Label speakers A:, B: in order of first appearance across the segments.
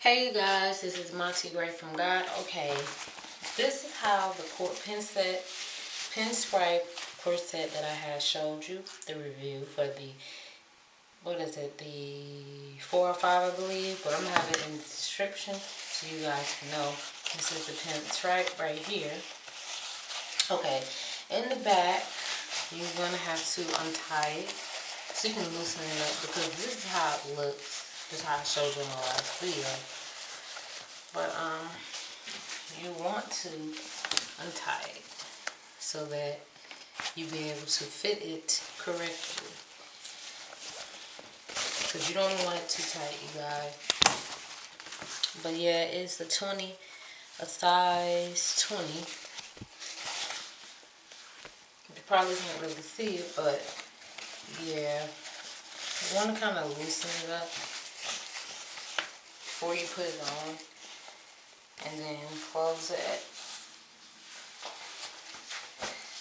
A: Hey you guys, this is Monty Gray from God. Okay, this is how the pinstripe corset that I had showed you, the review for the, the 405 I believe, but I'm going to have it in the description so you guys can know. This is the pinstripe right here. Okay, in the back, you're going to have to untie it so you can loosen it up because this is how it looks. This is how I showed you in my last video. But you want to untie it so that you be able to fit it correctly. Because you don't want it too tight, you guys. But yeah, it's a size 20. You probably can't really see it, but yeah. You want to kind of loosen it up before you put it on. And then close it.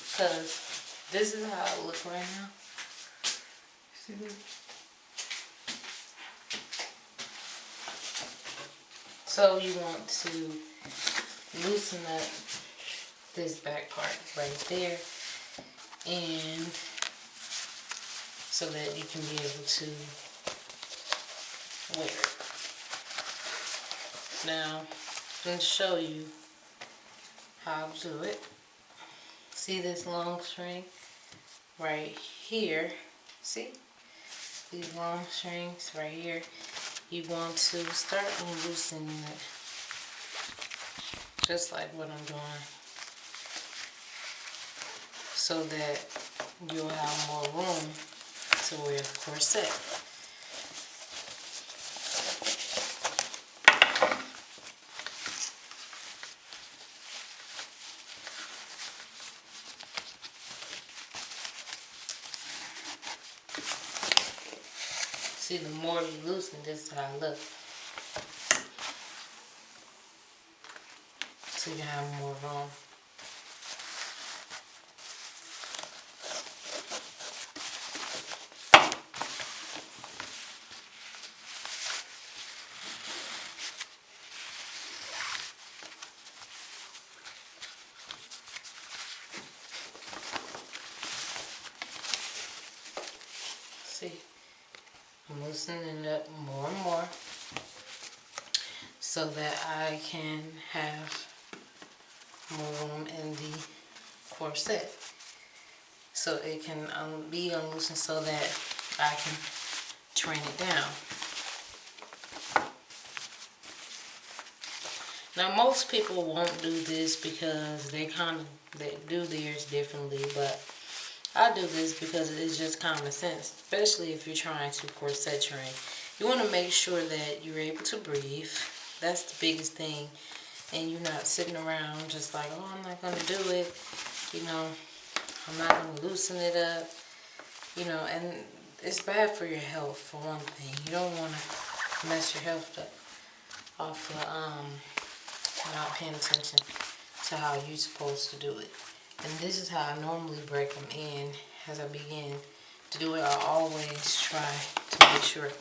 A: Because this is how it looks right now. See this? So you want to loosen up this back part right there, and so that you can be able to wear it. Now, I'm going to show you how to do it. See this long string right here? See? These long strings right here. You want to start loosening it. Just like what I'm doing. So that you'll have more room to wear the corset. See, the more you loosen, this is how I look. So you have more room. See, I'm loosening it up more and more so that I can have more room in the corset. So it can be unloosened so that I can train it down. Now most people won't do this because they do theirs differently, but I do this because it's just common sense, especially if you're trying to corset train. You want to make sure that you're able to breathe. That's the biggest thing. And you're not sitting around just like, oh, I'm not going to do it. You know, I'm not going to loosen it up. You know, and it's bad for your health, for one thing. You don't want to mess your health up off of not paying attention to how you're supposed to do it. And this is how I normally break them in as I begin to do it. I always try to make sure.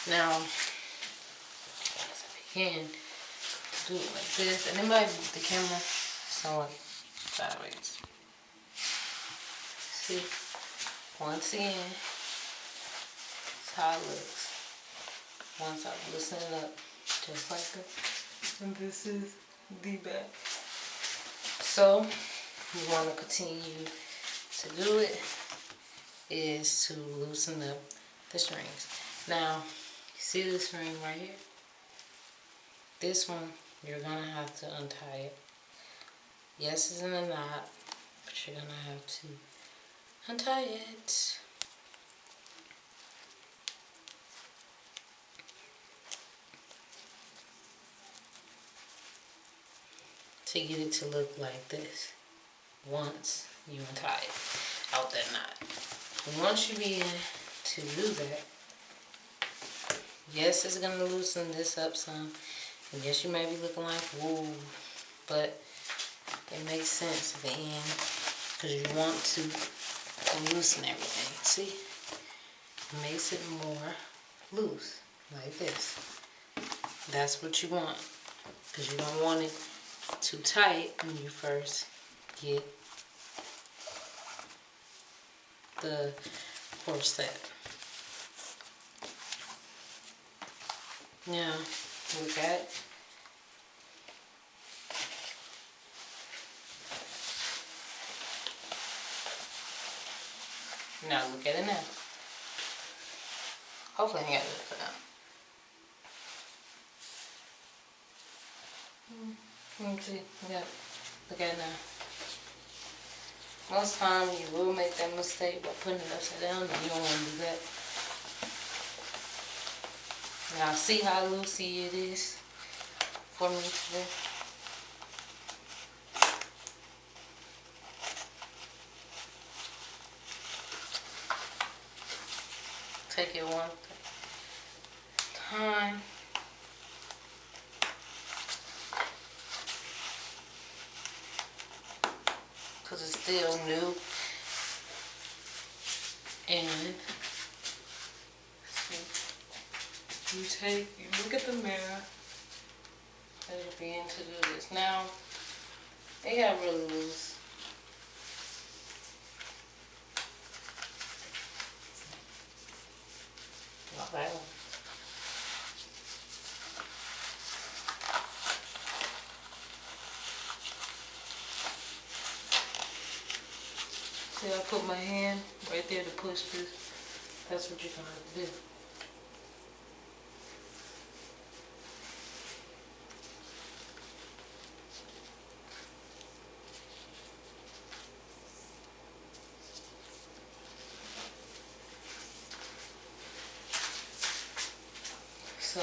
A: Now, as I begin to do it like this, and it might move the camera somewhat sideways. See, once again, that's how it looks. Once I loosen it up, just like that. And this is the back. So, you want to continue to do it is to loosen up the strings. Now, you see this string right here? This one, you're going to have to untie it. Yes, it's in a knot, but you're going to have to untie it. To get it to look like this once you untie it out that knot. And once you begin to do that, yes, it's going to loosen this up some. And yes, you may be looking like, whoa, but it makes sense at the end because you want to loosen everything. See? It makes it more loose, like this. That's what you want, because you don't want it too tight when you first get the corset. Now, look at it. Now look at it now. Hopefully I ain't got it for now. Let me see. Yeah. Look at it now. Most times you will make that mistake by putting it upside down, and you don't want to do that. Now see how loosey it is for me today. Take it one time. Because it's still new. And you look at the mirror as you begin to do this. Now, they got really loose. Not that one. See, I put my hand right there to push this. That's what you're going to do. So,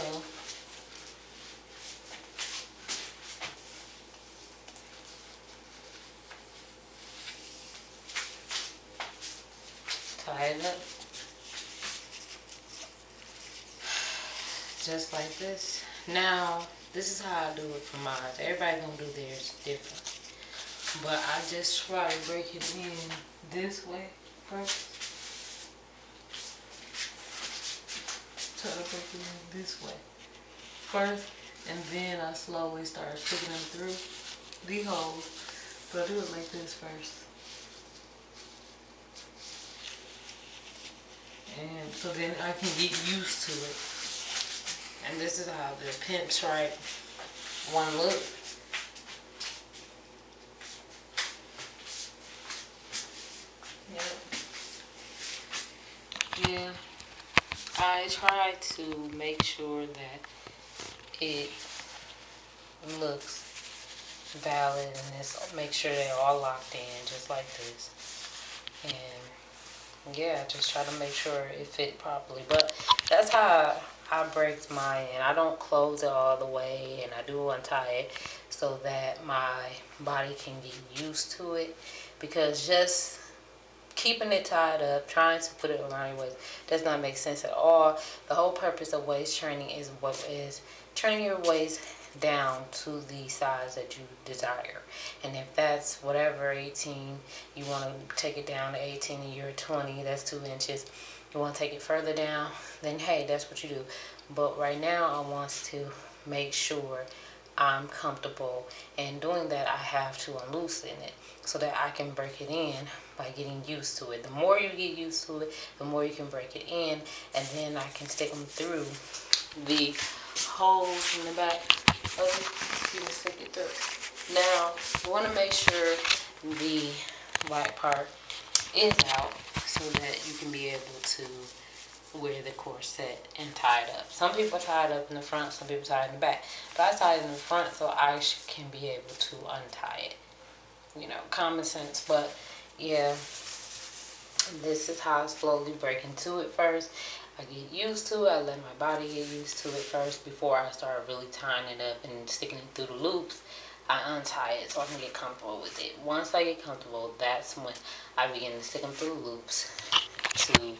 A: tie it up. Just like this. Now, this is how I do it for mine. Everybody gonna do theirs different. But I just try to break it in this way first. Try to break it in this way first, and then I slowly start sticking them through the holes. But I do it like this first. And so then I can get used to it. And this is how the Pinstripe one look. Yeah, I try to make sure that it looks valid, and this make sure they're all locked in just like this. And yeah, just try to make sure it fit properly. But that's how I break mine, and I don't close it all the way, and I do untie it so that my body can get used to it, because just keeping it tied up, trying to put it around your waist, does not make sense at all. The whole purpose of waist training is training your waist down to the size that you desire. And if that's whatever, 18, you want to take it down to 18 and you're 20, that's 2 inches. You want to take it further down, then hey, that's what you do. But right now I want to make sure I'm comfortable, and doing that I have to unloose it so that I can break it in by getting used to it. The more you get used to it, the more you can break it in, and then I can stick them through the holes in the back of it. You can stick it through. Now, you want to make sure the white part is out so that you can be able to wear the corset and tie it up. Some people tie it up in the front, some people tie it in the back. But I tie it in the front so I can be able to untie it. You know, common sense. But yeah, this is how I slowly break into it first. I get used to it. I let my body get used to it first before I start really tying it up and sticking it through the loops. I untie it so I can get comfortable with it. Once I get comfortable, that's when I begin to stick them through the loops to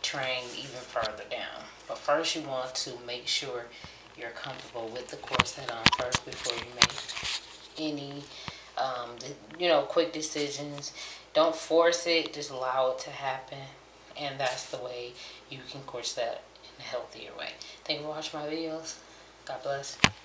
A: train even further down. But first you want to make sure you're comfortable with the corset on first before you make any quick decisions. Don't force it, just allow it to happen, and that's the way you can corset in a healthier way. Thank you for watching my videos. God bless.